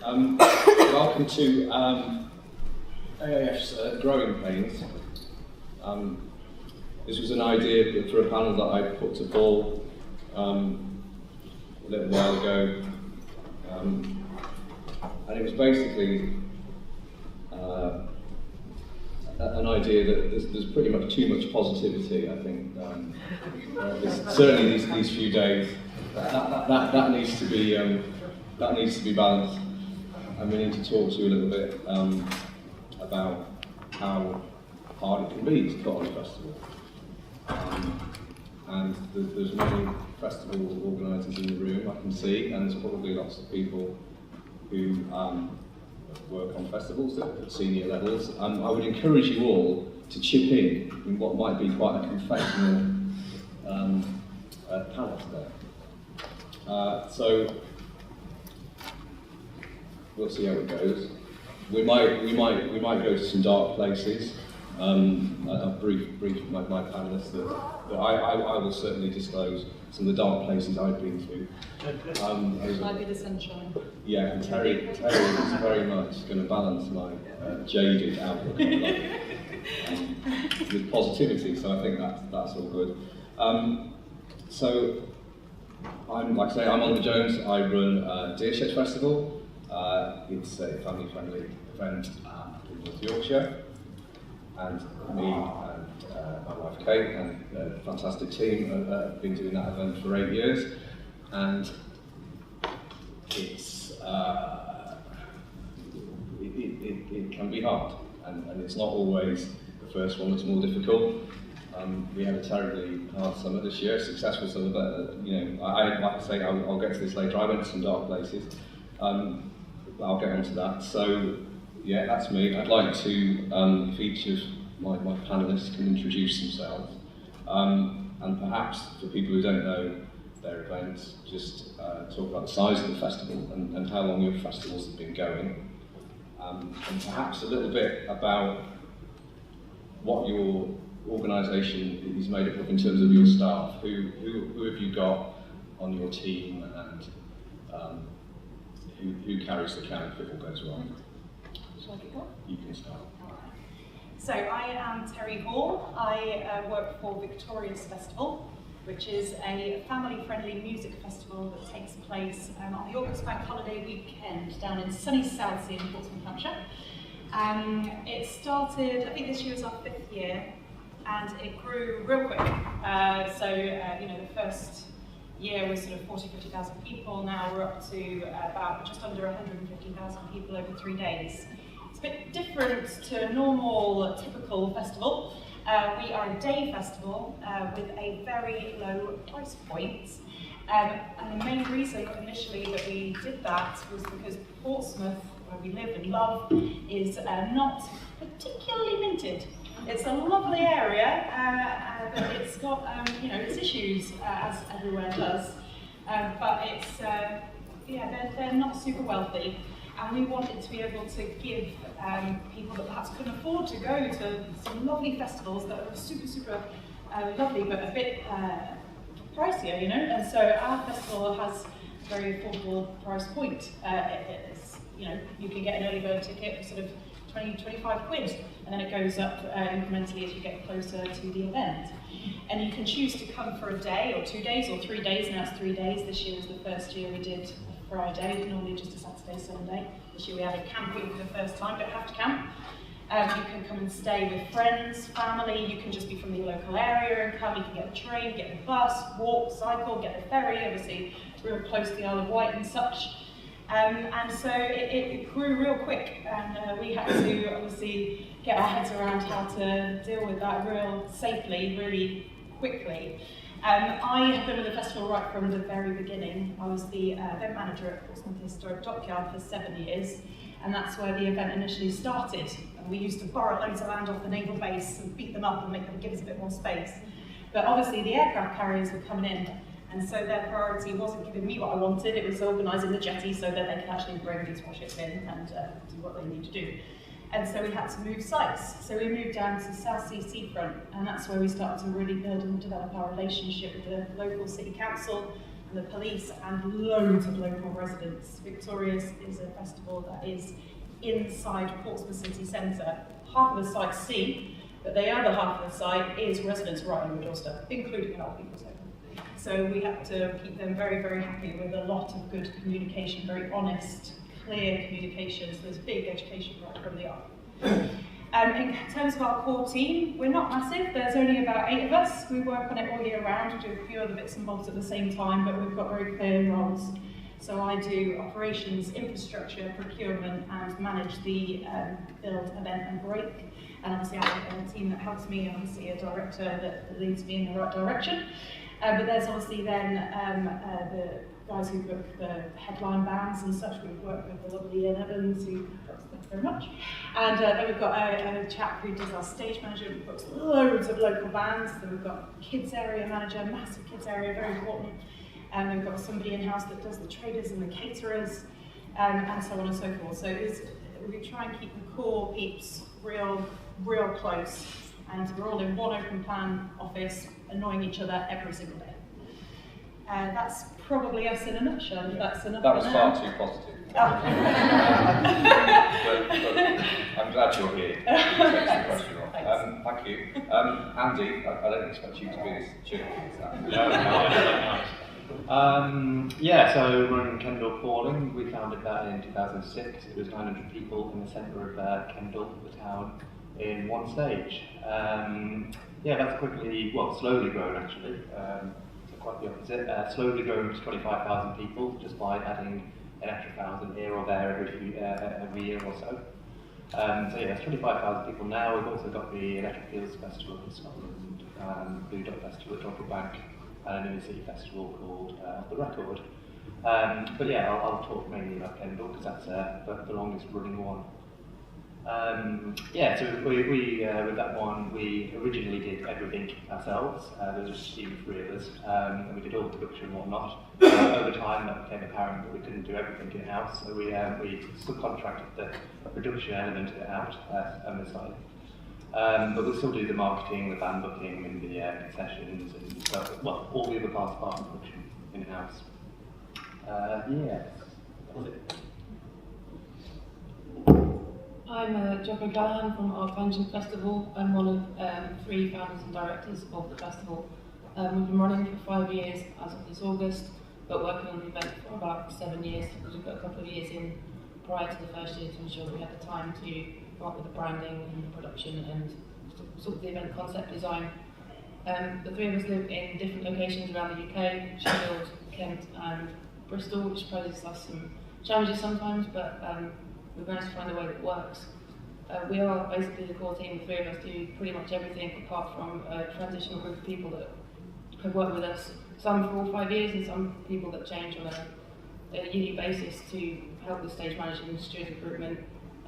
Welcome to AIF's Growing Pains. This was an idea for a panel that I put to Paul a little while ago, and it was basically an idea that there's pretty much too much positivity, I think. Certainly these few days, that needs to be balanced, and we need to talk to you a little bit about how hard it can be to put on a festival. And there's many festival organisers in the room, I can see, and there's probably lots of people who work on festivals at senior levels. I would encourage you all to chip in what might be quite a confessional panel today. So we'll see how it goes. We might go to some dark places. I'll brief my panellists that I will certainly disclose some of the dark places I've been to. Might be the sunshine. Yeah, and Terri is very much going to balance my jaded outlook on life with positivity. So I think that's all good. So I'm Oliver Jones. I run Deershed Festival. It's a family-friendly event in North Yorkshire. And me and my wife Kate and a fantastic team have been doing that event for 8 years, and it's it can be hard, and it's not always the first one that's more difficult. We had a terribly hard summer this year, successful summer, but I'll get to this later. I went to some dark places. I'll get onto that. So. Yeah, that's me. I'd like to each of my panellists can introduce themselves, and perhaps for people who don't know their events, just talk about the size of the festival and how long your festivals have been going, and perhaps a little bit about what your organisation is made up of in terms of your staff. Who have you got on your team, and who carries the can if it all goes wrong? Shall I kick off? You can start. So I am Terri Hall. I work for Victoria's Festival, which is a family-friendly music festival that takes place on the August Bank Holiday weekend down in sunny Southsea in Portsmouth, Hampshire. It started, I think this year was our 5th year, and it grew real quick. The first year was sort of 50,000 people. Now we're up to about just under 150,000 people over 3 days. It's a bit different to a normal, typical festival. We are a day festival with a very low price point. And the main reason initially that we did that was because Portsmouth, where we live and love, is not particularly minted. It's a lovely area, but it's got its issues, as everywhere does. But it's they're not super wealthy, and we wanted to be able to give people that perhaps couldn't afford to go to some lovely festivals that are super lovely, but a bit pricier, And so our festival has a very affordable price point. You can get an early bird ticket for sort of 20-25 quid, and then it goes up incrementally as you get closer to the event. And you can choose to come for a day, or 2 days, or 3 days. Now it's 3 days. This year was the first year we did a Friday, normally just a Saturday, Sunday. This year we added camping for the first time, don't have to camp. You can come and stay with friends, family. You can just be from the local area and come. You can get the train, get the bus, walk, cycle, get the ferry. Obviously, it's real close to the Isle of Wight and such. And so it grew real quick, and we had to obviously get our heads around how to deal with that real safely, really quickly. I have been with the festival right from the very beginning. I was the event manager at Portsmouth Historic Dockyard for 7 years, and that's where the event initially started. And we used to borrow loads of land off the naval base and beat them up and make them give us a bit more space. But obviously the aircraft carriers were coming in, and so their priority wasn't giving me what I wanted, it was organising the jetty so that they could actually bring these warships in and do what they need to do. And so we had to move sites. So we moved down to South Sea Seafront, and that's where we started to really build and develop our relationship with the local city council and the police and loads of local residents. Victorious is a festival that is inside Portsmouth City Centre. Half of the site's sea, but the other half of the site is residents right on the doorstep, including our people's home. So we have to keep them very, very happy with a lot of good communication, very honest, clear communication. So there's big education right from the off. In terms of our core team, we're not massive. There's only about 8 of us. We work on it all year round. We do a few other bits and bobs at the same time, but we've got very clear roles. So I do operations, infrastructure, procurement, and manage the build, event, and break. And obviously I have a team that helps me, and obviously a director that leads me in the right direction. But there's obviously then the guys who book the headline bands and such. We've worked with the lovely Ian Evans, who books them very much. And then we've got a chap who does our stage management, who books loads of local bands. Then we've got a kids area manager, massive kids area, very important. And we've got somebody in-house that does the traders and the caterers, and so on and so forth. So we try and keep the core peeps real close, and we're all in one open plan office, annoying each other every single day. That's probably us in a nutshell. That's enough. That was far too positive. Oh. but I'm glad you're here. Thank you. Andy, I don't expect you to be as cheerful as that. No. Yeah, so we're in Kendal Calling. We founded that in 2006. It was 900 people in the centre of Kendal, the town, in one stage. Yeah, that's slowly grown actually. So quite the opposite. Slowly grown to 25,000 people just by adding an extra 1,000 here or there every year or so. So yeah, there's 25,000 people now. We've also got the Electric Fields Festival in Scotland, Blue Dot Festival at Dropping and an inner city festival called Off the Record. But yeah, I'll talk mainly about Kendal because that's the longest running one. Yeah, so we with that one, we originally did everything ourselves. There was just the 3 of us, and we did all the production and whatnot. Over time, that became apparent that we couldn't do everything in-house, so we subcontracted the production element of it out on the side. But we'll still do the marketing, the band booking, and the concessions, and stuff. Well, all the other parts of the production in-house. Yeah, that was it. I'm Goc O'Callgahan from ArcTanGent Festival. I'm one of 3 founders and directors of the festival. We've been running for 5 years as of this August, but working on the event for about 7 years because we've got a couple of years in prior to the first year to ensure that we had the time to come up with the branding and the production and sort of the event concept design. The 3 of us live in different locations around the UK, Sheffield, Kent and Bristol, which poses us some challenges sometimes, but we've managed to find a way that works. We are basically the core team. The 3 of us do pretty much everything apart from a transitional group of people that have worked with us, some for all 5 years and some people that change on a yearly basis to help with stage management, steward recruitment,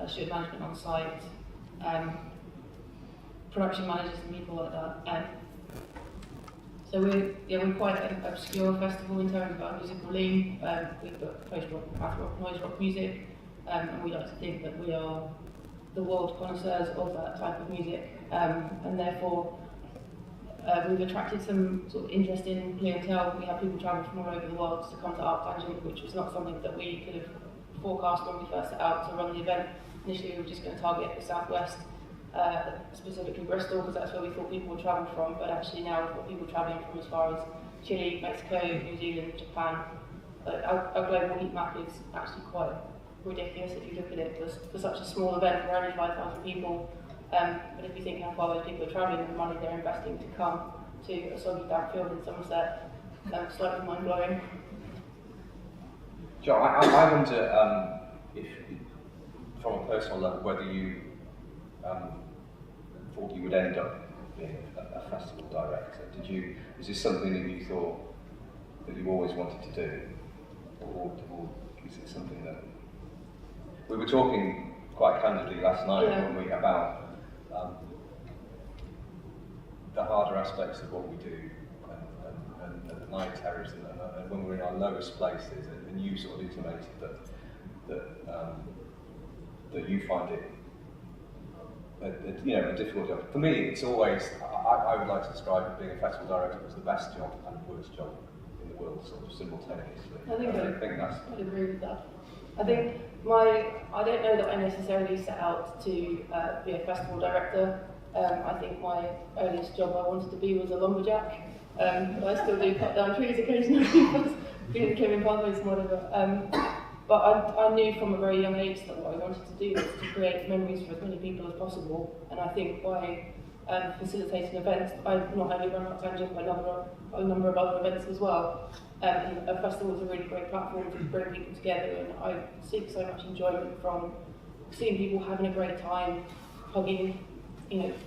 steward management on site, production managers and people like that. So we're quite an obscure festival in terms of our musical lean. We've got post-rock, after-rock, noise rock music. And we like to think that we are the world connoisseurs of that type of music, and therefore we've attracted some sort of interesting clientele. We have people travel from all over the world to come to ArcTanGent, which was not something that we could have forecast when we first set out to run the event. Initially we were just going to target the southwest, specifically Bristol, because that's where we thought people would travel from, but actually now we've got people travelling from as far as Chile, Mexico, New Zealand, Japan. Our global heat map is actually quite ridiculous if you look at it for such a small event. We're only 5,000 people, but if you think how far those people are travelling and the money they're investing to come to a soggy damp field in Somerset, slightly mind-blowing. Joe, I wonder if, from a personal level, whether you thought you would end up being a festival director. Is this something that you thought that you always wanted to do, or is it something that... We were talking quite candidly last night about the harder aspects of what we do and the night terrors and when we're in our lowest places, and you sort of intimated that you find it a difficult job. For me, it's always, I would like to describe being a festival director as the best job and the worst job in the world sort of simultaneously. I think that's. I'd agree with that. I think I don't know that I necessarily set out to be a festival director. I think my earliest job I wanted to be was a lumberjack. But I still do cut down trees occasionally, being a Kevin pathways and whatever. But I knew from a very young age that what I wanted to do was to create memories for as many people as possible. And I think by facilitating events, I not only run ArcTanGent, but a number of other events as well. And a festival is a really great platform to bring people together, and I seek so much enjoyment from seeing people having a great time, hugging,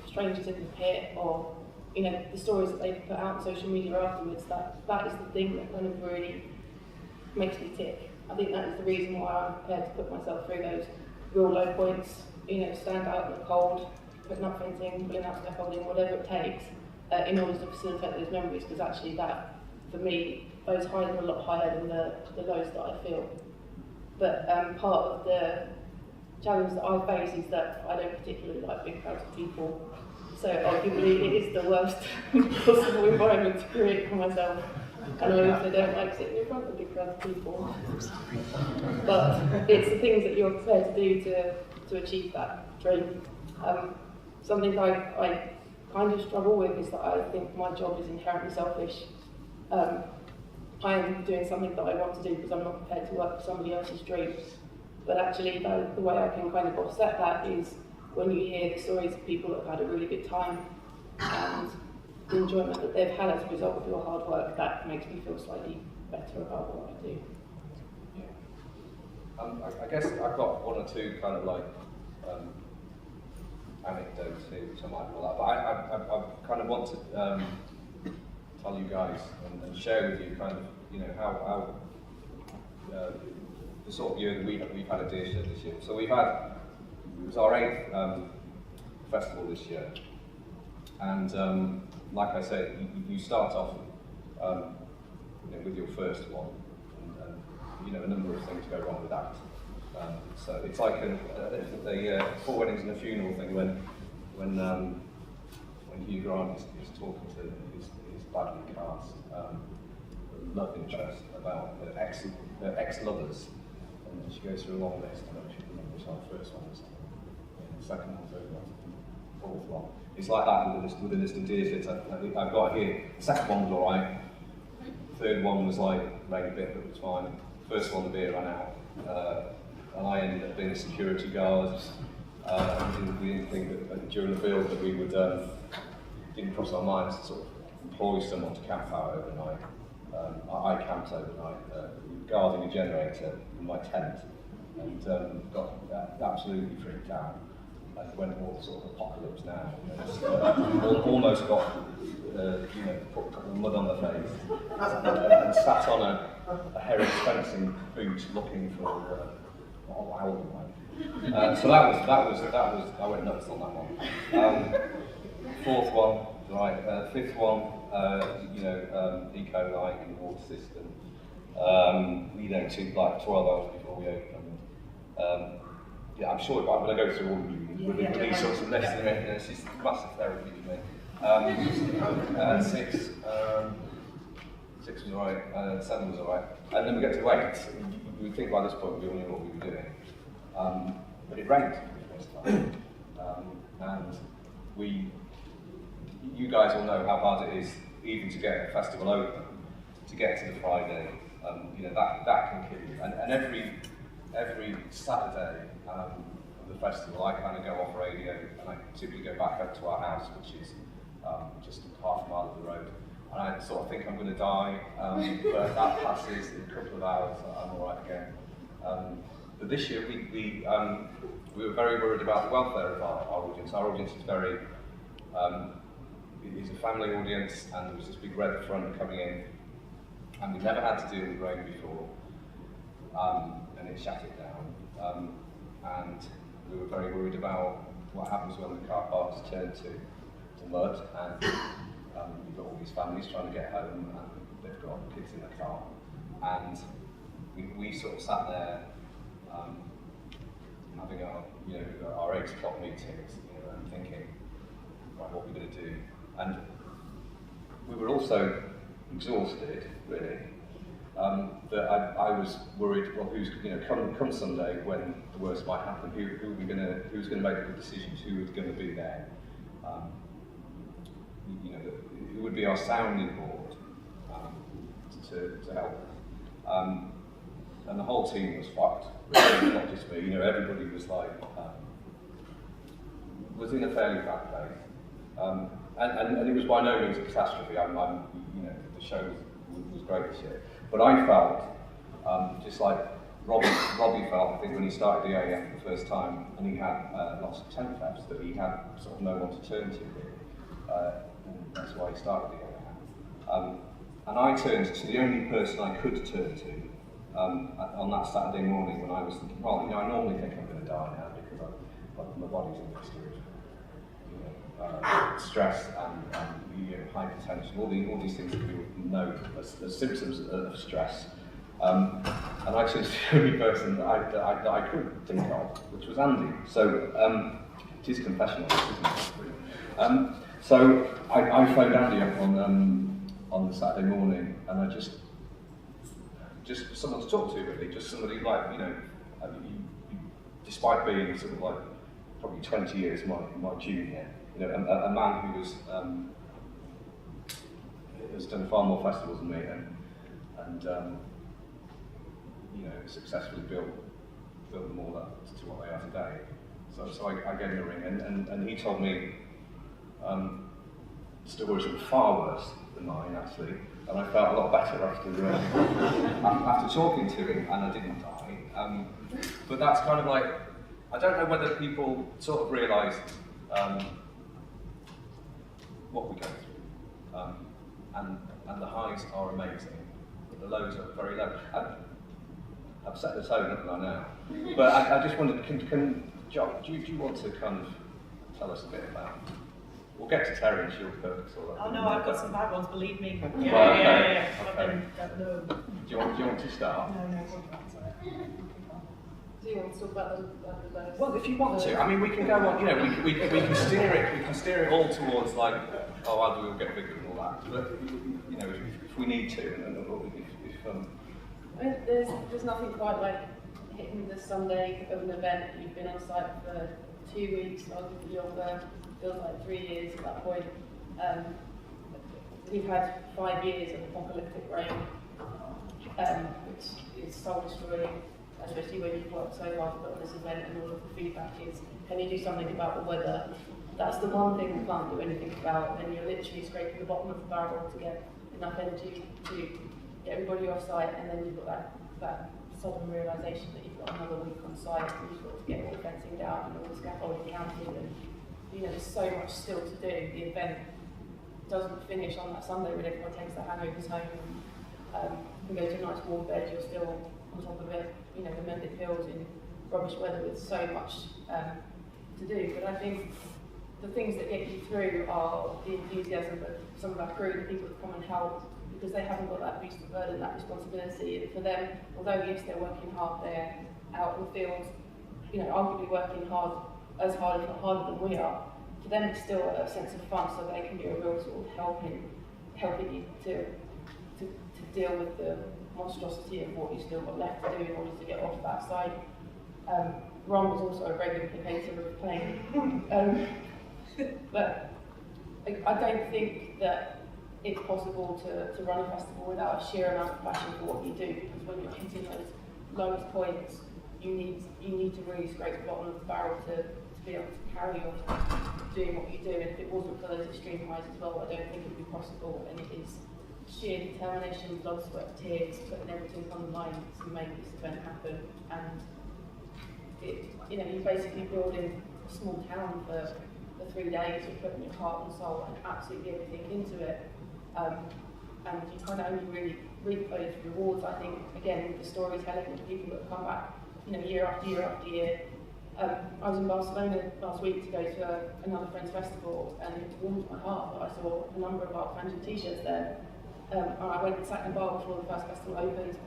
strangers in the pit, or the stories that they put out on social media afterwards. That is the thing that kind of really makes me tick. I think that is the reason why I'm prepared to put myself through those real low points. Stand out in the cold, putting up fencing, pulling out scaffolding, whatever it takes, in order to facilitate those memories. Because actually, that for me, those highs are a lot higher than the lows that I feel. But part of the challenge that I face is that I don't particularly like big crowds of people. So arguably it is the worst possible environment to create for myself. And I also don't like sitting in front of big crowds of people. But it's the things that you're prepared to do to achieve that dream. Something I kind of struggle with is that I think my job is inherently selfish. I am doing something that I want to do because I'm not prepared to work for somebody else's dreams. But actually, the way I can kind of offset that is when you hear the stories of people that have had a really good time and the enjoyment that they've had as a result of your hard work, that makes me feel slightly better about what I do. Yeah. I guess I've got one or two kind of anecdotes here, which I might call that, but I kind of want to tell you guys and share with you kind of, how the sort of year that we've had a deer show this year. So it was our 8th festival this year, and like I said, you start off with your first one, and a number of things go wrong with that. So it's like a 4 weddings and a funeral thing when Hugh Grant is talking to his badly cast love interest about her ex-lovers, and then she goes through a long list, and she remembers which the first one was, second one, third one, fourth one. It's like that with a list of deer fits. I've got here. The second one was alright. Third one was like rained a bit, but it was fine. First one, the beer ran out, and I ended up being a security guard. We didn't think that during the build that we would didn't cross our minds to sort of employ someone to camp out overnight. I camped overnight, guarding a generator in my tent, and got absolutely freaked out. Like went all sort of apocalypse now. Almost got put a couple of mud on the face, and sat on a Herrick fencing boot looking for a wild one. So that was I went nuts on that one. Fourth one, right. Fifth one, eco light in the water system. 12 hours before we opened. I'm sure I'm going to go through all of you with these sorts of lists. It's just massive therapy for me. Six was alright, 7 was alright, and then we get to 8. We think by this point we all knew what we were doing, but it rained for the first time, and you guys all know how hard it is even to get a festival open, to get to the Friday. That can kill you, and every Saturday of the festival, I kind of go off radio, and I typically go back up to our house, which is just half a mile up the road. And I sort of think I'm going to die, but that passes in a couple of hours, I'm all right again. But this year we were very worried about the welfare of our audience. Our audience is very, it's a family audience, and there was this big red front coming in, and we've never had to deal with rain before, and it shut it down. And we were very worried about what happens when the car parks turn to mud, and you've got all these families trying to get home, and they've got kids in the car. And we sort of sat there having our 8 o'clock meetings, and thinking, right, what are we going to do? And we were also exhausted, really, that I was worried, well, who's, come Sunday when the worst might happen, who's going to make the decisions, who was going to be there, who would be our sounding board to help us. And the whole team was fucked, really, not just me. Everybody was like, was in a fairly bad place. And it was by no means a catastrophe. The show was great this year. But I felt, just like Robbie felt, I think, when he started the AIF for the first time, and he had lots of tent thefts, that he had sort of no one to turn to, really. And that's why he started the AIF. And I turned to the only person I could turn to on that Saturday morning when I was thinking, well, I normally think I'm going to die now because my body's in this stage. Stress and hypertension, all these things that we know as symptoms of stress. And I chose the only person that I could think of, which was Andy. So it is confessional, isn't it? So I phoned Andy up on the Saturday morning, and I just someone to talk to, really, just somebody like, despite being sort of like probably 20 years my junior, a man who was has done far more festivals than me, and successfully built them all up to what they are today. So I gave him a ring, and he told me stories that were far worse than mine, actually, and I felt a lot better after talking to him, and I didn't die. But that's kind of like, I don't know whether people sort of realise what we go through, and the highs are amazing, but the lows are very low. I've set the tone, haven't I, now? But I just wondered, can John, do you want to kind of tell us a bit about? We'll get to Terri and she'll focus all that. Oh no, I've got some bad ones, believe me. Yeah. Okay. No. Do you want to start? No. Do you want to talk about the Well, if you want to, I mean, we can go on. We can steer it. We can steer it all towards like, oh, well, we'll get bigger and all that. But if we need to, and I mean, there's nothing quite like hitting the Sunday of an event. You've been on site for 2 weeks, arguably longer, feels like 3 years at that point. We've had 5 years of apocalyptic rain, which is soul destroying, especially when you've worked so hard to put on this event and all of the feedback is, can you do something about the weather? That's the one thing we can't do anything about, and you're literally scraping the bottom of the barrel to get enough energy to get everybody off site, and then you've got that sudden realisation that you've got another week on site, and you've got to get all the fencing down and all the scaffolding counted, and there's so much still to do. The event doesn't finish on that Sunday when everyone takes their hangovers home and go to a nice warm bed. You're still on top of it, the Mendip Hills in rubbish weather with so much to do. But I think the things that get you through are the enthusiasm of some of our crew, the people that come and help, because they haven't got that beast of burden, that responsibility. And for them, although yes, they're working hard, they're out in the field, arguably working as hard, if not harder than we are. For them, it's still a sense of fun, so they can be a real sort of helping you to deal with the monstrosity of what you still got left to do in order to get off that side. Ron was also a great implicator of playing. But I don't think that it's possible to run a festival without a sheer amount of passion for what you do, because when you're hitting those lowest points, you need to really scrape the bottom of the barrel to be able to carry on doing what you do. And if it wasn't for those extreme highs as well, I don't think it would be possible. And it is sheer determination, blood, sweat, tears, putting everything on the line to make this event happen. And you're basically building a small town for 3 days. You're putting your heart and soul and absolutely everything into it. And you kind of only really reap those rewards, I think, again, with the storytelling of people that come back, year after year after year. I was in Barcelona last week to go to another friend's festival, and it warmed my heart that I saw a number of ArcTanGent t-shirts there. And I went and sat in a bar before the first festival opened,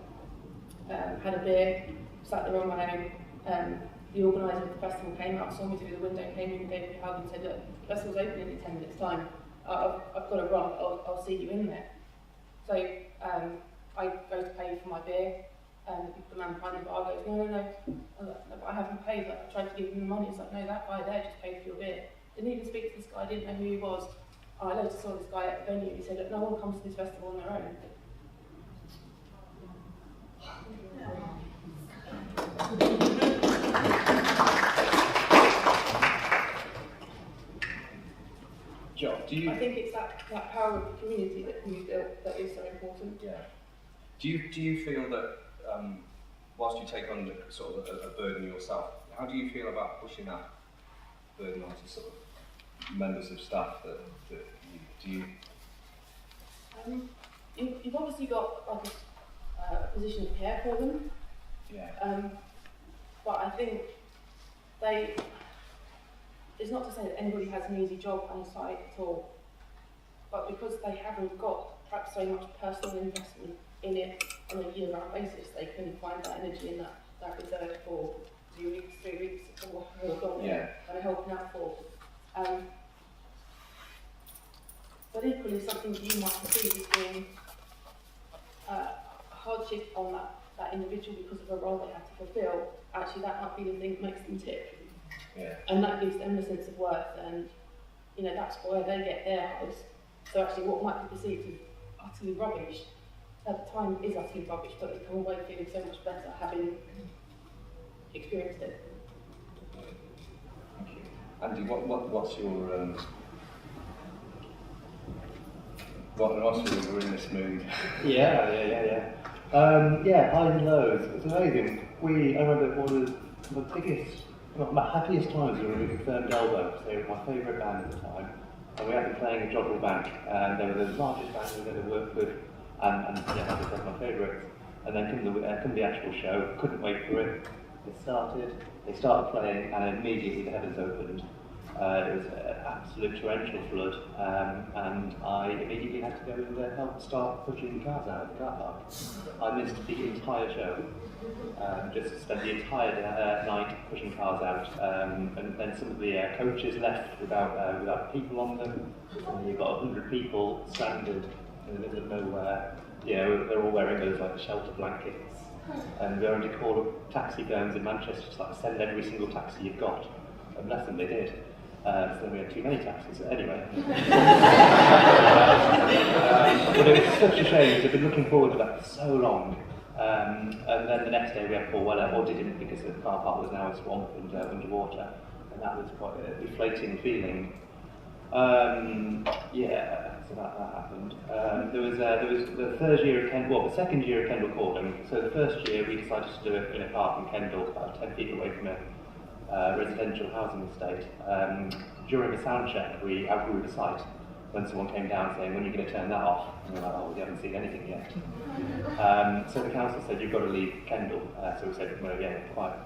had a beer, sat there on my own. The organiser of the festival came out, saw me through the window, came in, gave me a hug and said, look, the festival's opening in 10 minutes' time. I've got to run, I'll see you in there. So I go to pay for my beer, and the man behind the bar goes, no, I'm like, no, but I haven't paid. Like, I tried to give him the money. It's like, no, that guy there just paid for your beer. Didn't even speak to this guy, didn't know who he was. I later saw this guy at the venue. He said, look, no one comes to this festival on their own. John, I think it's that power of the community that we built that is so important. Yeah. Do you feel that whilst you take on sort of a burden yourself, how do you feel about pushing that burden onto sort of members of staff You've obviously got like a position of care for them. Yeah. But I think it's not to say that anybody has an easy job on site at all, but because they haven't got perhaps so much personal investment in it on a year-round basis, they can find that energy and that reserve for 2 weeks, 3 weeks, or however long they're helping out for. But equally, something you might perceive as being a hardship on that individual because of a role they have to fulfil, actually that might be the thing that makes them tick. Yeah. And that gives them a sense of worth, and that's why they get their highs. So actually what might be perceived as utterly rubbish, at the time is utterly rubbish, but they come away feeling so much better having experienced it. Thank you. Andy, what's your we're in this mood. Yeah, highs and lows. It's amazing. I remember one of the biggest, my happiest times were when we confirmed Elbow. They were my favourite band at the time. And we had them playing at Jodrell Bank. And they were the largest band we've ever worked with. And as I said, my favourites. And then come the actual show, couldn't wait for it. They started playing, and immediately the heavens opened. It was an absolute torrential flood, and I immediately had to go and help start pushing the cars out of the car park. I missed the entire show, just spent the entire night pushing cars out, and then some of the coaches left without people on them, and you've got 100 people stranded in the middle of nowhere. They're all wearing those like shelter blankets, and we're having to call up taxi firms in Manchester to like send every single taxi you've got, and bless them, they did. So then we had too many taxis, anyway. But it was such a shame, because I've been looking forward to that for so long. And then the next day we had poor weather, or didn't, because the car park was now a swamp and underwater, and that was quite a deflating feeling. So that happened. There was the third year of the second year of Kendal Calling. So the first year we decided to do it in a park in Kendal, about 10 feet away from a residential housing estate. During a sound check, we outgrew the site when someone came down saying, when are you going to turn that off? And we were like, oh, we haven't seen anything yet. So the council said, you've got to leave Kendal. So we said, well, yeah, quiet.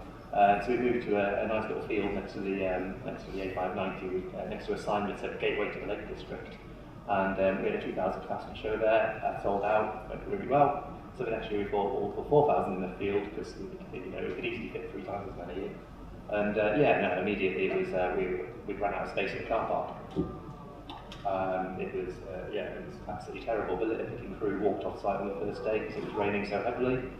So we moved to a nice little field next to the A590, next to a sign that said Gateway to the Lake District. And we had a 2,000 capacity show there, sold out, went really well. So the next year we bought all for 4,000 in the field, because we could easily fit 3 times as many in. And immediately it was we ran out of space in the car park. It was absolutely terrible. The litter picking crew walked off site on the first day because it was raining so heavily.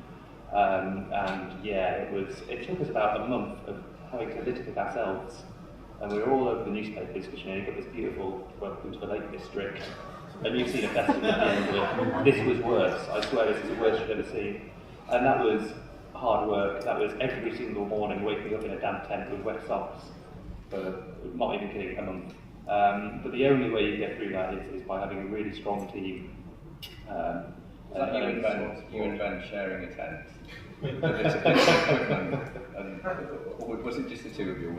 It took us about a month of having to litter pick ourselves, and we were all over the newspapers because you've got this beautiful welcome to the Lake District, and you've seen a festival at the end of it. This was worse. I swear this is the worst you've ever seen, and that was hard work. That was every single morning waking up in a damp tent with wet socks for, not even kidding, a month. But the only way you get through that is by having a really strong team. You invent sharing a tent? Or was it just the two of you?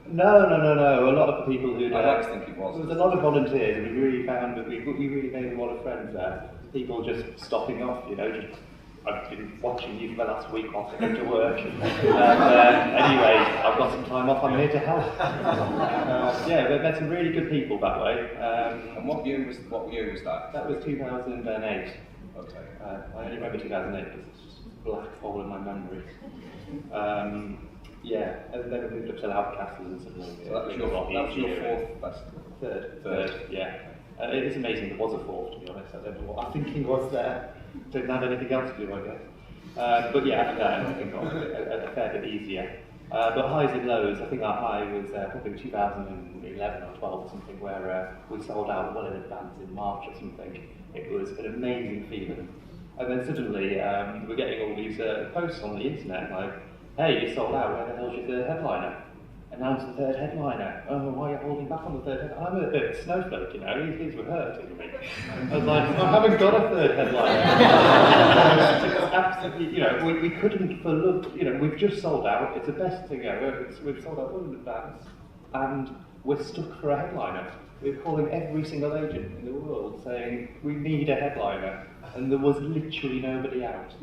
No. A lot of the people who. I like to think it was. There was a lot of volunteers, and we really found that we really made a lot of friends there. People just stopping off, I've been watching you for the last week whilst I go to work. Anyway, I've got some time off, I'm here to help. We met some really good people that way. And what year was that? That was 2008. Okay. I only remember 2008 because it's just a black hole in my memory. And then we moved up to Loud Castles and something. So that was your fourth festival? Third, yeah. It's amazing there was a fourth, to be honest. I don't know what our thinking was there. Didn't have anything else to do, I guess. But yeah, after that, everything got a fair bit easier. But highs and lows, I think our high was probably 2011 or 12 or something, where we sold out well in advance in March or something. It was an amazing feeling. And then suddenly, we're getting all these posts on the internet like, hey, you sold out, where the hell's your third headliner? Announce the third headliner. Oh, why are you holding back on the third headliner? I'm a bit of a snowflake, you know, these were hurting me. I was like, I haven't got a third headliner. It's absolutely, you know, we couldn't for love, you know, we've just sold out, it's the best thing ever, we've sold out well in advance, and we're stuck for a headliner. We're calling every single agent in the world saying, we need a headliner, and there was literally nobody out.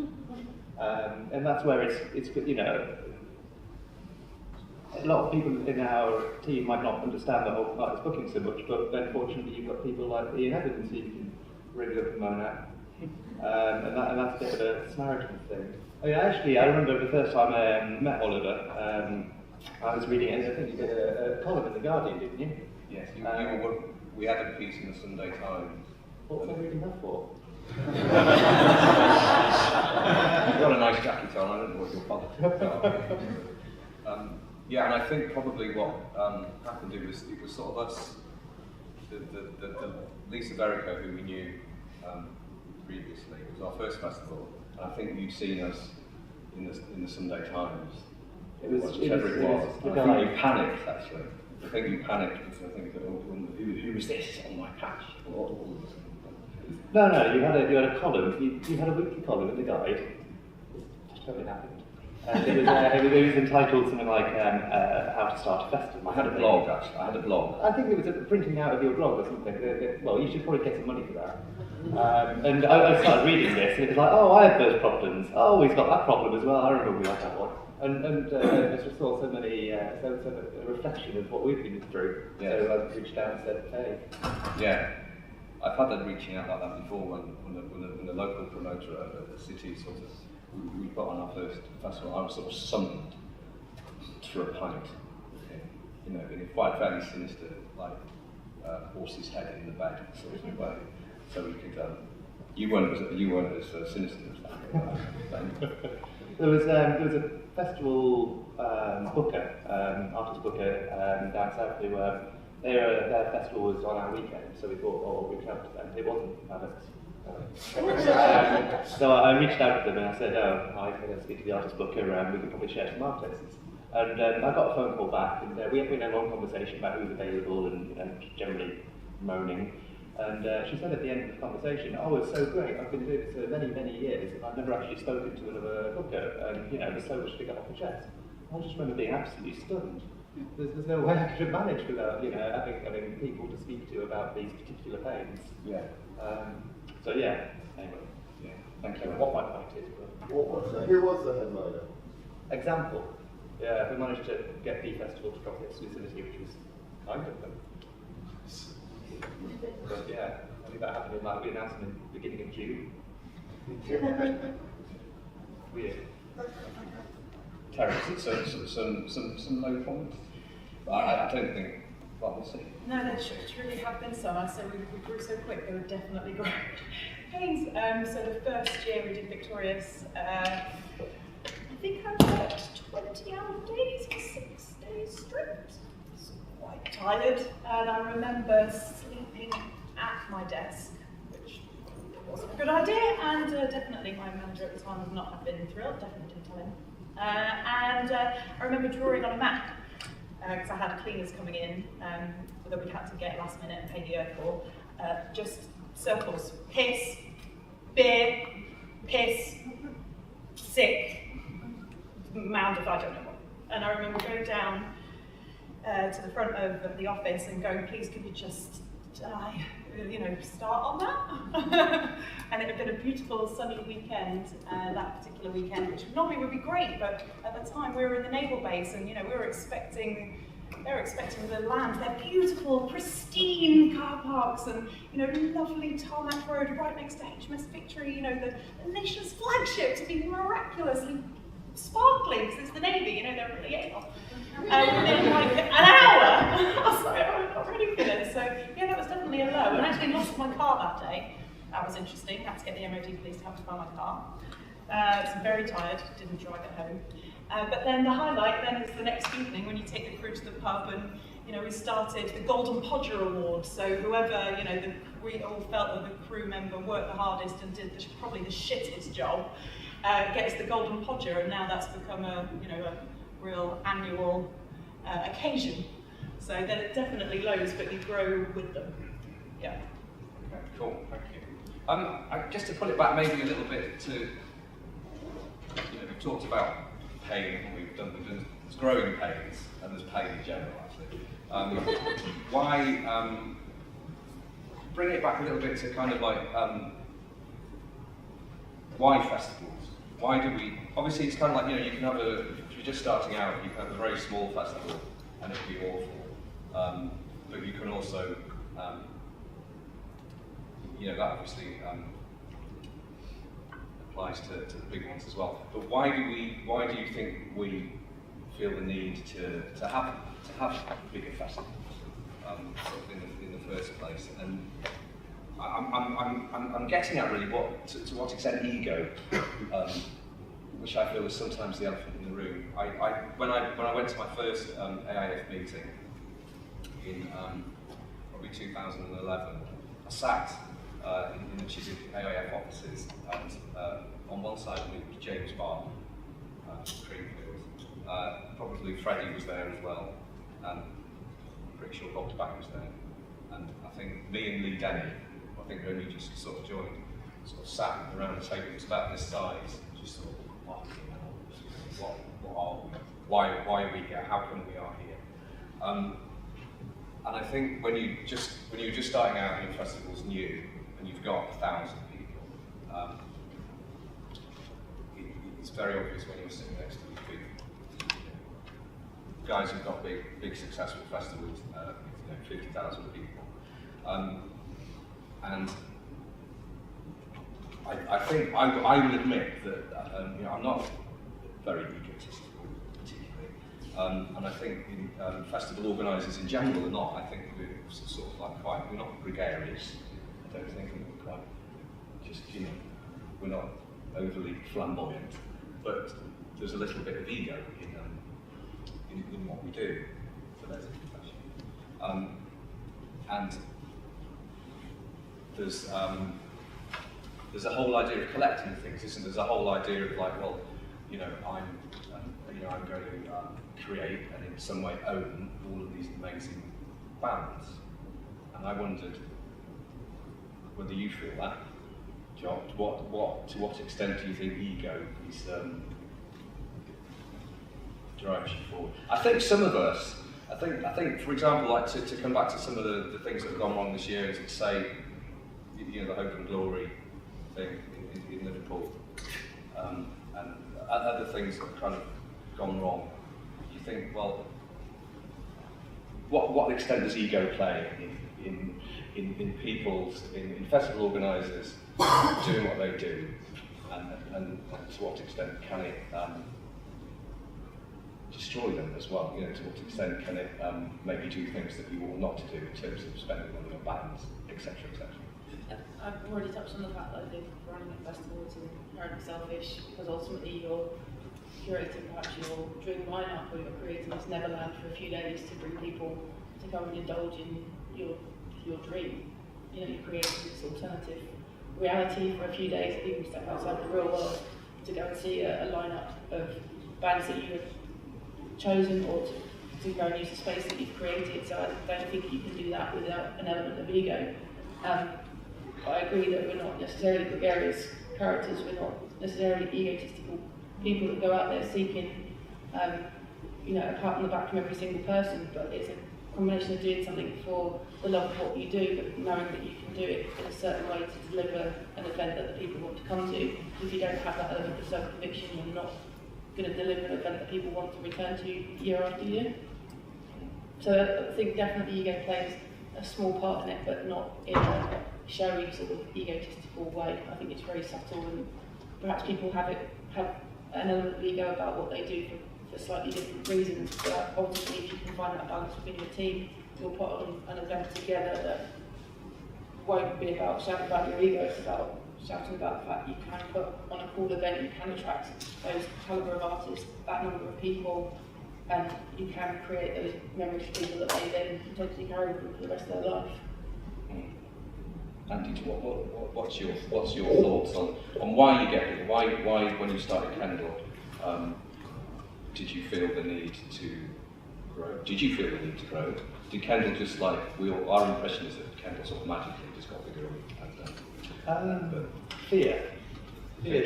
And that's where it's you know, a lot of people in our team might not understand that open artist booking so much, but then fortunately you've got people like Ian Evans who you can ring up and moan at. And that's a bit of a Samaritan thing. I mean, actually, I remember the first time I met Oliver, I was reading, I think you did a column in The Guardian, didn't you? Yes, we had a piece in the Sunday Times. What was I reading that for? You've got a nice jacket on, I don't know what your politics are. Yeah, and I think probably what happened, it was sort of us, the Lisa Verico, who we knew previously, it was our first festival, and I think you'd seen us in the Sunday Times, whichever it was. I think you panicked, actually. I think you panicked because I think, who was this on my patch? No, you had a column. You had a weekly column in the guide. It totally happened. And it was entitled something like How to Start a Festival. I had a blog, actually. I had a blog. I think it was a printing out of your blog or something. Well, you should probably get some money for that. And I started reading this, and it was like, oh, I had those problems. Oh, he's got that problem as well. I remember we had that one. And I just saw so many, so a reflection of what we've been through. Yes. So I reached out and said, hey. Yeah. I've had that reaching out like that before when the local promoter at the city sort of, we got on our first festival, I was sort of summoned for a pint, you know, in a quite fairly sinister, like, horse's head in the bed sort of way. So we could, you weren't as sinister as that. There was a festival booker, artist booker down south who, their festival was on our weekend, so we thought, oh, we'll reach out to them. It wasn't Alex. So I reached out to them and I said, oh, I can speak to the artist booker, we can probably share some artists. And I got a phone call back, and we had a long conversation about who was available and generally moaning. And she said at the end of the conversation, oh, it's so great, I've been doing this for many, many years, and I've never actually spoken to another booker, and you know, there's so much to get off the chest. I just remember being absolutely stunned. There's no way I could have managed without, you know, having people to speak to about these particular pains. Yeah. So yeah, anyway. Yeah. Thank you. What my point is. Who was the headliner? Example. Yeah, we managed to get the festival to drop the exclusivity, which was kind of them. But yeah, I think that happened in, like, we announced them in the beginning of June. Weird. Terri, some low points? I don't think, well, we'll see. No, there truly have been some. I said we grew so quick, they were definitely great pains. So the first year we did Victorious, I think I worked 20-hour days for 6 days straight. I was quite tired, and I remember sleeping at my desk, which wasn't a good idea, and definitely my manager at the time would not have been thrilled, definitely didn't tell him. And I remember drawing on a map, because I had cleaners coming in that we had to get last minute and pay the earth for, just circles, piss, beer, piss, sick, mound of I don't know what. And I remember going down to the front of the office and going, please could you just, start on that? And it had been a beautiful sunny weekend, that particular weekend, which normally would be great, but at the time we were in the naval base and, you know, they were expecting the land, their beautiful, pristine car parks and, you know, lovely tarmac road right next to HMS Victory, you know, the nation's flagship, to be miraculously sparkling calling because it's the Navy, you know, they're really able. Within like an hour, I was like, oh, I'm not ready for this. So yeah, that was definitely a low. And I actually lost my car that day. That was interesting. I had to get the MOD police to help to find my car. So very tired, didn't drive it home. But then the highlight then is the next evening when you take the crew to the pub and, you know, we started the Golden Podger Award. So whoever, you know, we all felt that the crew member worked the hardest and did probably the shittest job, gets the Golden Podger, and now that's become a, you know, a real annual occasion. So they're definitely lows, but you grow with them. Yeah. Okay, cool, thank you. Just to pull it back maybe a little bit to, you know, we've talked about pain, we've done there's growing pains, and there's pain in general actually. Why, bring it back a little bit to kind of like, why festivals? Why do we, obviously it's kind of like, you know, you can have if you're just starting out, you can have a very small festival and it can be awful. But you can also, you know, that obviously applies to the big ones as well. But why do you think we feel the need to have bigger festivals sort of in the first place? And I'm getting at really to what extent ego, which I feel is sometimes the elephant in the room. When I went to my first AIF meeting in probably 2011, I sat in the Chiswick AIF offices, and on one side of me was James Barton, Creamfield. Probably Freddie was there as well, and I'm pretty sure Bob Back was there. And I think me and Lee Denny, I think only just sort of joined, sort of sat around the table. It was about this size, just sort of, what are we? Why are we here? How come we are here? And I think when you're just starting out and your festival's new, and you've got 1,000 people, it's very obvious when you're sitting next to these people. Guys who've got big successful festivals, 50,000 people. And I think I will admit that you know, I'm not very egotistical, particularly, and I think festival organisers in general are not. I think we're sort of like we're not gregarious. I don't think we're quite just, you know, we're not overly flamboyant, but there's a little bit of ego in what we do. So there's a confession. And there's a whole idea of collecting things, isn't there? There's a whole idea of like, well, you know, I'm going to create and in some way own all of these amazing bands. And I wondered whether you feel that, Jock. To what extent do you think ego is drives you forward? I think some of us. I think, for example, like to come back to some of the things that have gone wrong this year, to say, you know, the Hope and Glory thing in Liverpool, and other things that have kind of gone wrong. You think, well, what extent does ego play in people's, in festival organisers doing what they do, and to what extent can it destroy them as well? You know, to what extent can it make you do things that you ought not to do in terms of spending money on bands, etc., etc. I've already touched on the fact that I think running a festival is inherently selfish, because ultimately you're curating perhaps your dream lineup, or you're creating this Neverland for a few days to bring people to come and indulge in your dream. You know, you're creating this alternative reality for a few days that people step outside the real world to go and see a lineup of bands that you have chosen, or to go and use the space that you've created. So I don't think you can do that without an element of ego. I agree that we're not necessarily gregarious characters, we're not necessarily egotistical people that go out there seeking, you know, a pat on the back from every single person, but it's a combination of doing something for the love of what you do, but knowing that you can do it in a certain way to deliver an event that the people want to come to. If you don't have that element of self-conviction, you're not going to deliver an event that people want to return to year after year. So I think definitely ego plays a small part in it, but not in a showy sort of egotistical way. I think it's very subtle, and perhaps people have an element of ego about what they do for slightly different reasons, but ultimately if you can find that balance within your team, you'll put on an event together that won't be about shouting about your ego, it's about shouting about the fact you can put on a cool event, you can attract those calibre of artists, that number of people, and you can create those memories for people that they then potentially carry with them for the rest of their life. Andy, what's your thoughts on why you get it? Why when you started Kendal, did you feel the need to grow? Did you feel the need to grow? Did Kendal just like our impression is that Kendal sort of magically just got bigger and Fear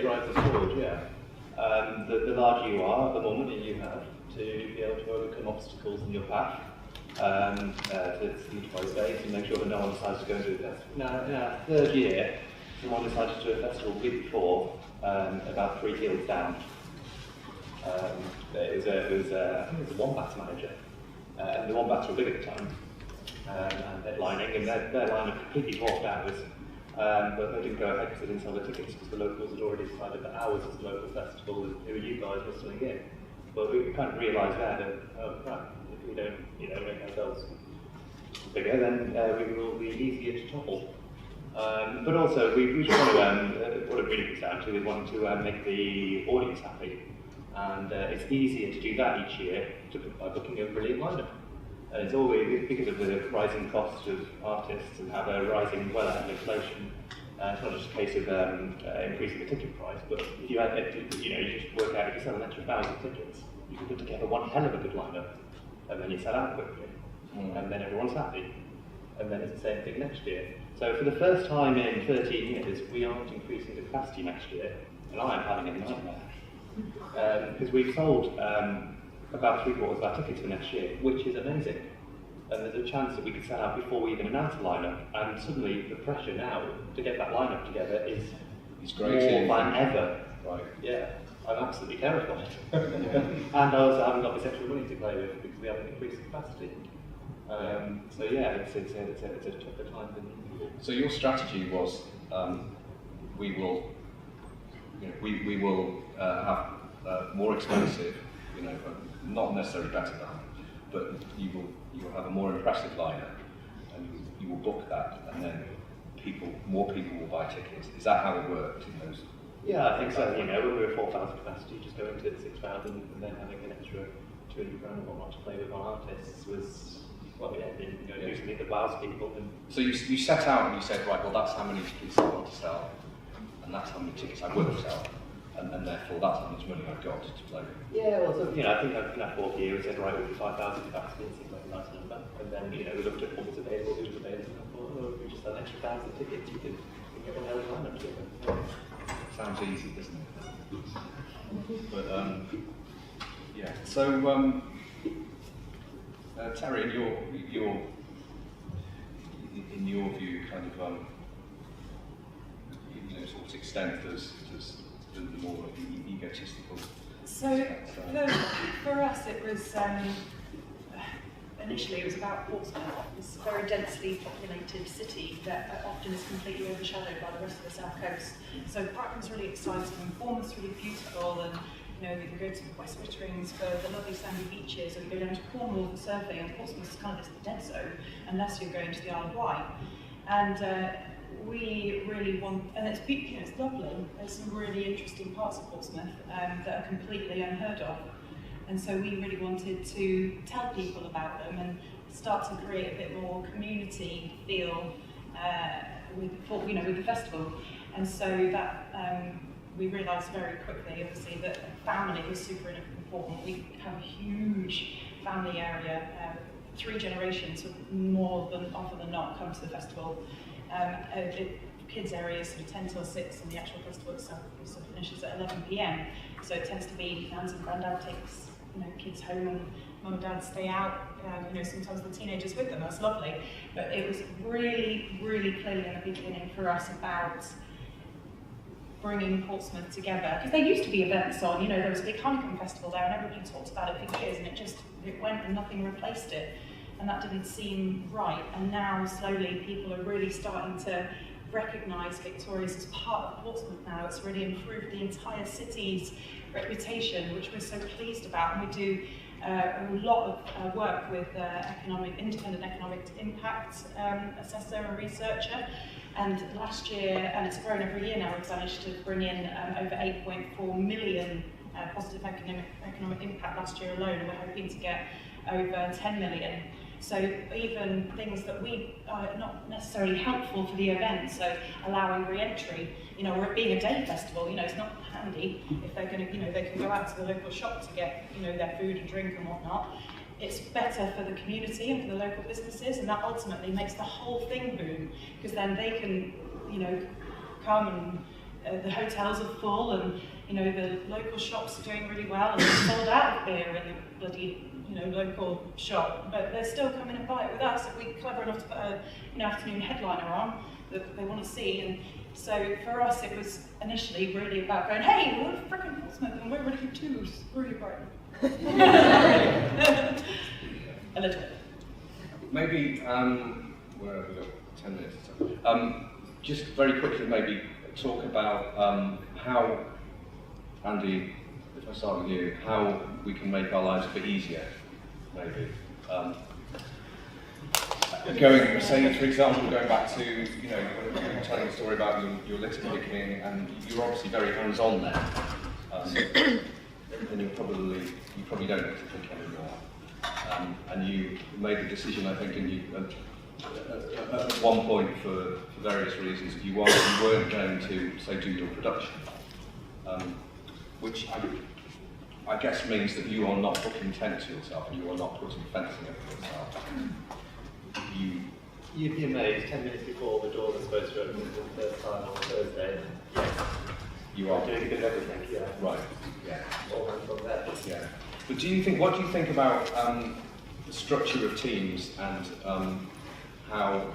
drives us forward, yeah. The larger you are, the more money you have to be able to overcome obstacles in your path, to utilize space and make sure that no one decides to go and do this. Now, in our third year, someone decided to do a festival the week before, about 3 fields down. It was I think it was a Wombats manager, and the Wombats were big at the time, and headlining, and their line had completely dwarfed ours. But they didn't go ahead because they didn't sell the tickets because the locals had already decided that ours was the local festival and who you guys were selling in. But we kind of realised there that, oh crap, if we don't make ourselves bigger, then we will be easier to topple. But also, we just want to, what it really comes down to is wanting to make the audience happy. And it's easier to do that each year by booking a brilliant lineup. And it's always because of the rising cost of artists and how they're rising well out of inflation. It's not just a case of increasing the ticket price, but if you you just work out if you sell an extra 1,000 tickets, you can put together one hell of a good lineup, and then you sell out quickly, and then everyone's happy, and then it's the same thing next year. So for the first time in 13 years, we aren't increasing the capacity next year, and I am having a nightmare because we've sold about 3/4 of our tickets for next year, which is amazing. And there's a chance that we could sell out before we even announce a lineup. And suddenly the pressure now to get that lineup together is great more than ever. Right. Yeah, I'm absolutely terrified. And I also haven't got this extra money to play with because we haven't increased the capacity. So yeah, it's a tougher time than usual. So your strategy was we will have more expensive, not necessarily better than, but you will have a more impressive lineup, and you will book that, and then more people will buy tickets. Is that how it worked in those? Yeah, I think so. When we were 4,000 capacity, just going to 6,000 and then having an extra £200 or whatnot to play with on artists was, do something that wows people. And so you set out and you said, right, well that's how many tickets I want to sell, and that's how many tickets I will sell. And therefore that's how much money I've got to play with. Yeah, well, so, I think in that fourth year we said, right, we'll do 5,000 capacity, it seemed like a nice number. And then, we looked at what was available, who was available, and I thought, if we just had an extra 1,000 tickets, you could get a hell of a lineup together. Sounds easy, doesn't it? But, yeah. So, Terri, in your view, kind of, sort of extent does the more egotistical. So for us, it was initially it was about Portsmouth. It's a very densely populated city that often is completely overshadowed by the rest of the south coast. So Brighton's really exciting, and Bournemouth's really beautiful, and we can go to West Witterings for the lovely sandy beaches, or we go down to Cornwall for surfing, and Portsmouth is kind of this dead zone unless you're going to the Isle of Wight. And we really want, and it's it's lovely. There's some really interesting parts of Portsmouth that are completely unheard of, and so we really wanted to tell people about them and start to create a bit more community feel with the festival. And so that we realised very quickly, obviously, that family was super important. We have a huge family area. 3 generations, more than often than not, come to the festival. Kids areas sort of 10 till 6, and the actual festival itself sort of finishes at 11 p.m. So it tends to be nans and granddad takes kids home, and mum and dad stay out. Sometimes the teenagers with them. That's lovely. But it was really, really clearly in the beginning for us about bringing Portsmouth together, because there used to be events on. There was a big Heineken festival there, and everybody talked about it for years, and it went and nothing replaced it. And that didn't seem right. And now slowly people are really starting to recognise Victoria's as part of Portsmouth now. It's really improved the entire city's reputation, which we're so pleased about, and we do a lot of work with independent economic impact assessor and researcher. And last year, and it's grown every year now, we've managed to bring in over 8.4 million positive economic impact last year alone, and we're hoping to get over 10 million. So even things that we are not necessarily helpful for the event, so allowing re-entry, or it being a day festival, it's not handy if they're going to, they can go out to the local shop to get, their food and drink and whatnot. It's better for the community and for the local businesses, and that ultimately makes the whole thing boom, because then they can, come and the hotels are full, and the local shops are doing really well, and they're sold out of beer in the bloody local shop, but they're still coming and buy it with us if we're clever enough to put an afternoon headliner on that they want to see. And so for us, it was initially really about going, hey, we're freaking Portsmouth and we're really good too, screw you, Brighton. A little bit. Maybe, we've got 10 minutes or so. Just very quickly, maybe talk about how, Andy, if I start with you, how we can make our lives a bit easier, maybe. Say, for example, going back to, you were telling a story about your litter picking, and you're obviously very hands-on there. And you probably don't litter pick anymore. And you made the decision, I think, at one point for various reasons, you weren't going to, say, do your production. Which I guess means that you are not putting tent to yourself, and you are not putting fencing up for yourself. You'd be amazed, 10 minutes before the doors are supposed to open for the first time on Thursday. Yes. You are doing a bit of everything, yeah. Right, yeah. All hands on deck. Yeah. But what do you think about the structure of teams, and how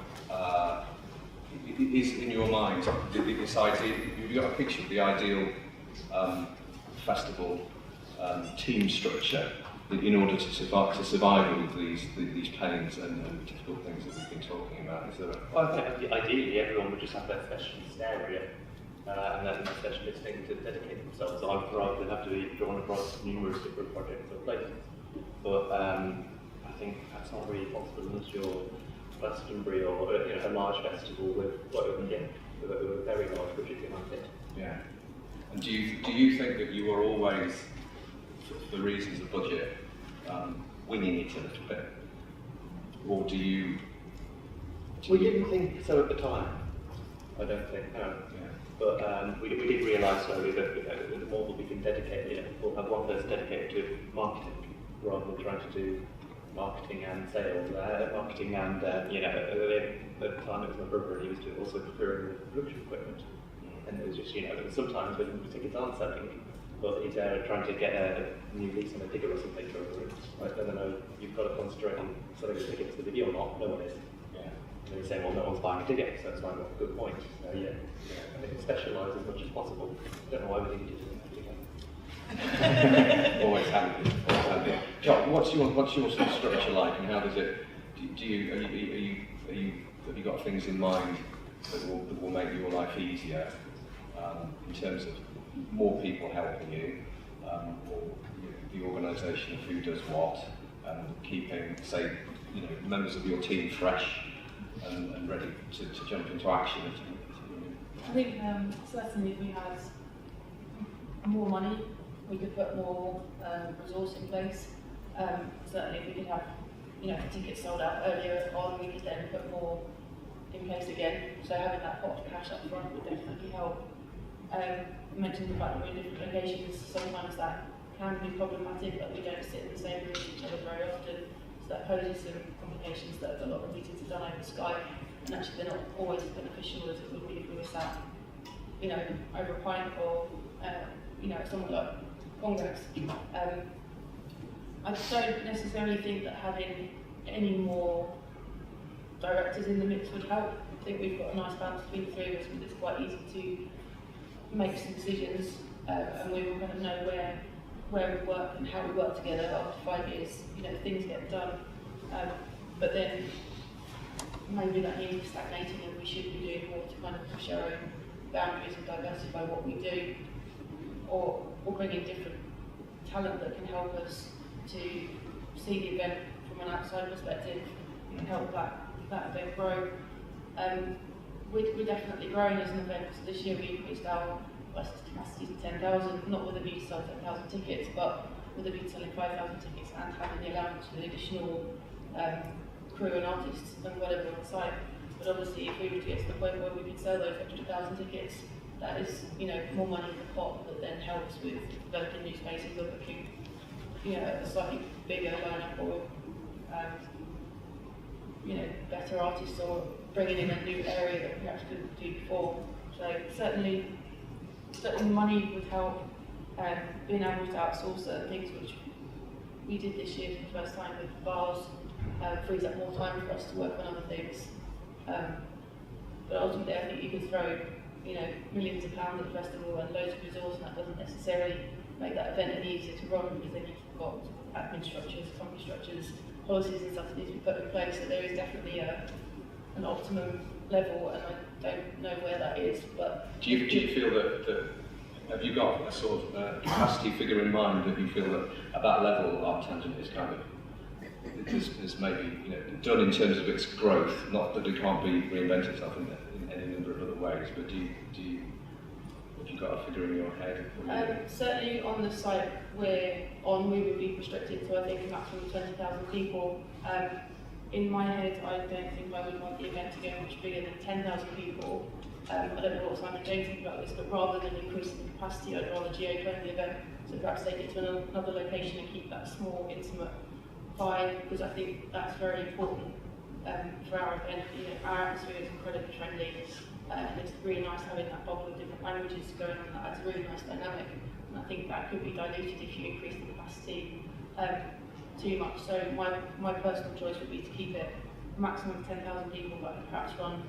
is in your mind this idea, you've got a picture of the ideal festival team structure in order to survive all of these pains and difficult things that we've been talking about? Is there Well, I think ideally everyone would just have their specialist area and then a specialist thing to dedicate themselves on, rather than have to be drawn across numerous different projects or places. But I think that's not really possible unless you're Glastonbury or a large festival with what we can get with a very large budget behind it. Yeah. And do you think that you are always, for reasons of budget, winging it a little bit, or do you? We didn't think so at the time. I don't think. No. Yeah. But we did realise slowly that the more that we can dedicate, we'll have one person dedicated to marketing rather than trying to do marketing and sales, marketing and at the time it was my brother, and he was also procuring the production equipment. And it was just, sometimes when tickets aren't selling, but he's trying to get a new lease on a digger or something over it. Like, I don't know, you've got to concentrate on selling the tickets to the video or not, no one is. Yeah. And he's saying, well, no one's buying a ticket, so that's like a good point. So yeah, I think specialise as much as possible. I don't know why we think you do that. Always handy. John, what's your sort of structure like, and how does it? Have you got things in mind that will make your life easier in terms of more people helping you, or the organisation of who does what, and keeping, say, members of your team fresh and ready to jump into action? I think certainly if we had more money, we could put more resource in place. Certainly if we could have, the tickets sold out earlier on, we could then put more in place again. So having that pot of cash up front would definitely help. You mentioned the fact that we're in different locations. Sometimes that can be problematic, that we don't sit in the same room with each other very often. So that poses some complications that a lot of meetings are done over Skype, and actually they're not always as beneficial as it would be if we were sat, over a pint or, somewhere like Congress. I don't necessarily think that having any more directors in the mix would help. I think we've got a nice balance between the three of us, but it's quite easy to make some decisions, and we will kind of know where we work and how we work together. After 5 years, things get done. But then maybe that needs stagnating and we should be doing more to kind of push our own boundaries and diversify what we do, or bring in different talent that can help us to see the event from an outside perspective and help that event grow. We're definitely growing as an event. So this year we increased our license capacity to 10,000, not with a view to sell 10,000 tickets, but with a view to selling 5,000 tickets and having the allowance for the additional crew and artists and whatever on site. But obviously, if we were to get to the point where we could sell those extra 1,000 tickets, that is, more money in the pot that then helps with developing new spaces or booking, a slightly bigger lineup or, better artists or bringing in a new area that we perhaps couldn't do before. So certainly money would help. Being able to outsource certain things, which we did this year for the first time with bars, frees up more time for us to work on other things. But ultimately, I think you could throw, millions of pounds at the festival and loads of resource, and that doesn't necessarily make that event any easier to run, because then you've got admin structures, company structures, policies and stuff that need to be put in place. So there is definitely an optimum level, and I don't know where that is. But do you feel that have you got a sort of capacity figure in mind that you feel that at that level ArcTanGent is kind of is maybe done in terms of its growth? Not that it can't be reinvent itself in any number of other ways, but have you got a figure in your head? Certainly on the site we would be restricted to, I think, a maximum of 20,000 people. In my head, I don't think I would want the event to go much bigger than 10,000 people. I don't know what Simon James thinks about this, but rather than increasing the capacity, I'd rather geocode the event, so perhaps take it to another location and keep that small, intimate vibe, because I think that's very important for our event. Our atmosphere is incredibly friendly, and it's really nice having that bubble of different languages going on. That adds a really nice dynamic, and I think that could be diluted if you increase the capacity too much. So my personal choice would be to keep it a maximum of 10,000 people, but perhaps run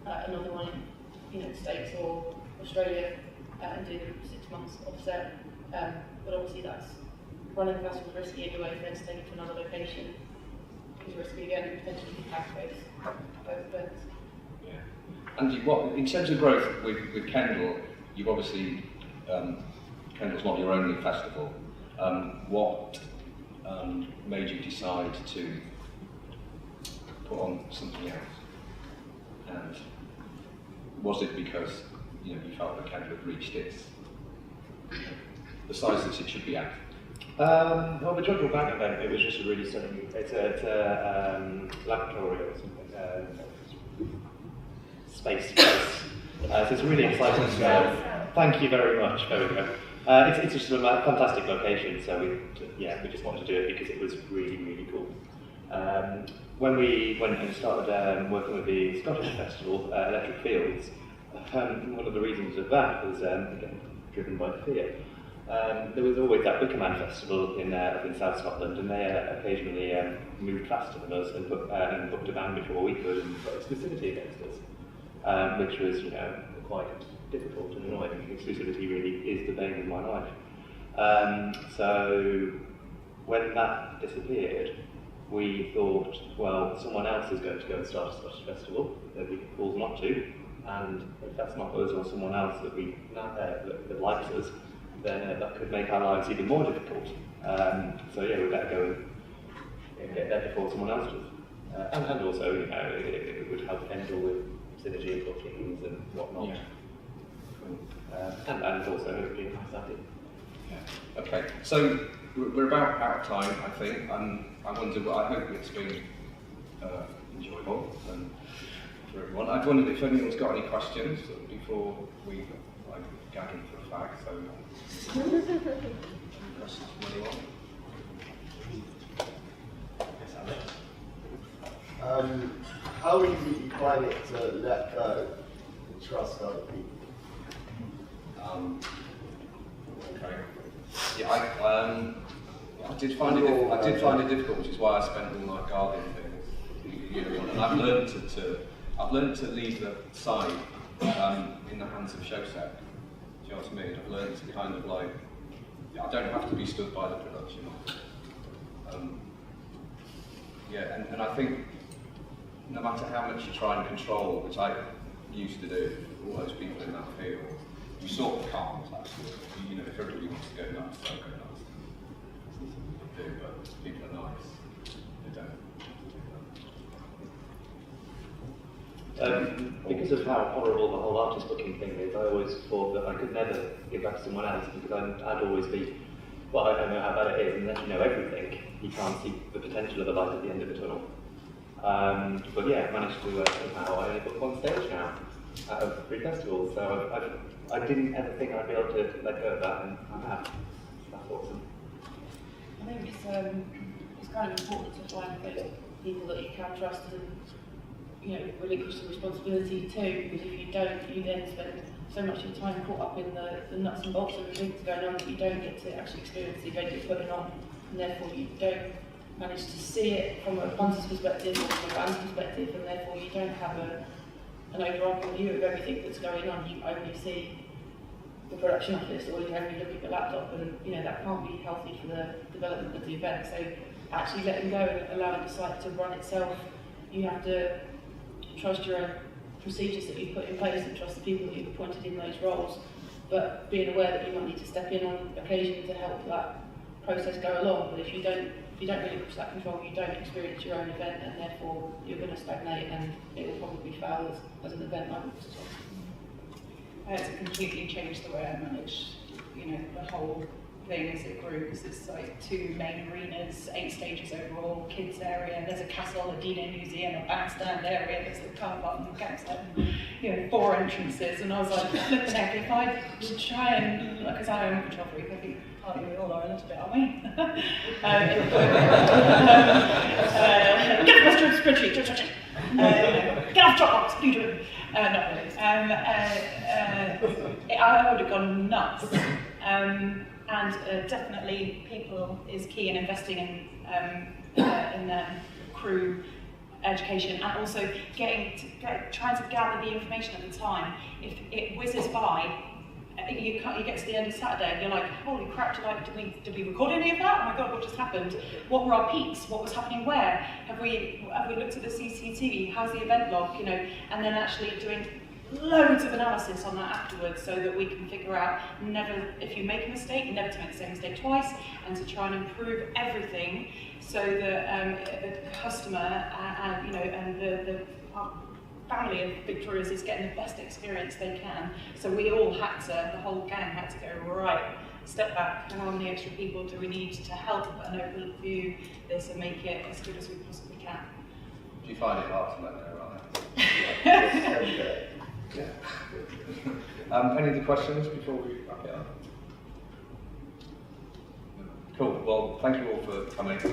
another one in the States or Australia and do 6 months offset. But obviously that's running the festival risky anyway, then to take it to another location is risky again, and potentially impact both events. Yeah. And in terms of growth with Kendal, you've obviously, Kendal's not your only festival. What made you decide to put on something else? And was it because you felt that Kendal had reached the size that it should be at? Well, the Goc O'Callgahan event, it was just a really stunning. It's a laboratory or something, space. So it's really exciting. Thank you very much. There we go. It's just a fantastic location. So we just wanted to do it because it was really, really cool. When we went and started working with the Scottish festival, Electric Fields, one of the reasons of that was again driven by fear. There was always that Wickerman festival up in South Scotland, and they occasionally moved faster than us and booked a band before we could and got exclusivity against us, which was quite difficult and annoying. Exclusivity really is the bane of my life. So when that disappeared, we thought, well, someone else is going to go and start a Scottish festival that we can call not to, and if that's not us or someone else that likes us, then that could make our lives even more difficult. So we better go and get there before someone else does. And also, it would help Kendal with synergy and bookings and whatnot. Yeah. And also, it would be a nice idea. Yeah. Okay, so we're about out of time, I think, and I hope it's been enjoyable for everyone. I wondered if anyone's got any questions before we gagging for a fag. So, any questions from anyone? Yes, Alex. How easy do you find it to let go and trust other people? Okay. Yeah, I did find it difficult, which is why I spent all night guarding things. And I've learned to leave the side in the hands of Showsec. Do you know what I mean? I've learned to kind of I don't have to be stood by the production. And I think no matter how much you try and control, which I used to do, all those people in that field, you sort of can't actually. You know, if everybody wants to go nuts, they'll go nuts. There's nothing you can do, but people are nice. They don't. Because of how horrible the whole artist booking thing is, I always thought that I could never give back to someone else because I'd always be, well, I don't know how bad it is, unless you know everything, you can't see the potential of the light at the end of the tunnel. But yeah, I managed to somehow I only book one stage now out of 3 festivals, so I didn't ever think I'd be able to let go of that, and I have. That's awesome. I think it's kind of important to find those people that you can trust and, you know, relinquish the responsibility too, because if you don't, you then spend so much of your time caught up in the nuts and bolts of the things going on that you don't get to actually experience the event you're putting on, and therefore you don't manage to see it from a punter's perspective or from a band's perspective, and therefore you don't have an overarching view of everything that's going on. You only see the production office, or you only look at the laptop, and you know that can't be healthy for the development of the event. So actually letting go and allowing the site to run itself, you have to trust your own procedures that you've put in place and trust the people that you've appointed in those roles, but being aware that you might need to step in on occasion to help that process go along. But if you don't really push that control, you don't experience your own event, and therefore you're going to stagnate, and it will probably fail as an event like this as well. I had to completely change the way I manage, you know, the whole thing as it grew, because it's like 2 main arenas, 8 stages overall, kids area, there's a castle, a Dino museum, a bandstand area, there's a car park and campsite, you know, 4 entrances, and I was like, flipping heck, if I would try and, because I am a control freak, I think partly we all are a little bit, aren't we? Get off the spreadsheet, get off Dropbox, what are you doing? I would have gone nuts. And definitely people is key in investing in crew education, and also trying to gather the information at the time. If it whizzes by, you get to the end of Saturday and you're like, holy crap, did we record any of that? Oh my god, what just happened? What were our peaks? What was happening where? Have we looked at the CCTV? How's the event log? You know, and then actually doing loads of analysis on that afterwards, so that we can figure out if you make a mistake, never to make the same mistake twice, and to try and improve everything, so that the customer and you know, and the family of Victoria's is getting the best experience they can. So we all the whole gang had to go, right, step back, how many extra people do we need to help and overview this and make it as good as we possibly can? Do you find it hard to let go, right? Yeah. Any other questions before we wrap it up? Cool. Well, thank you all for coming. And,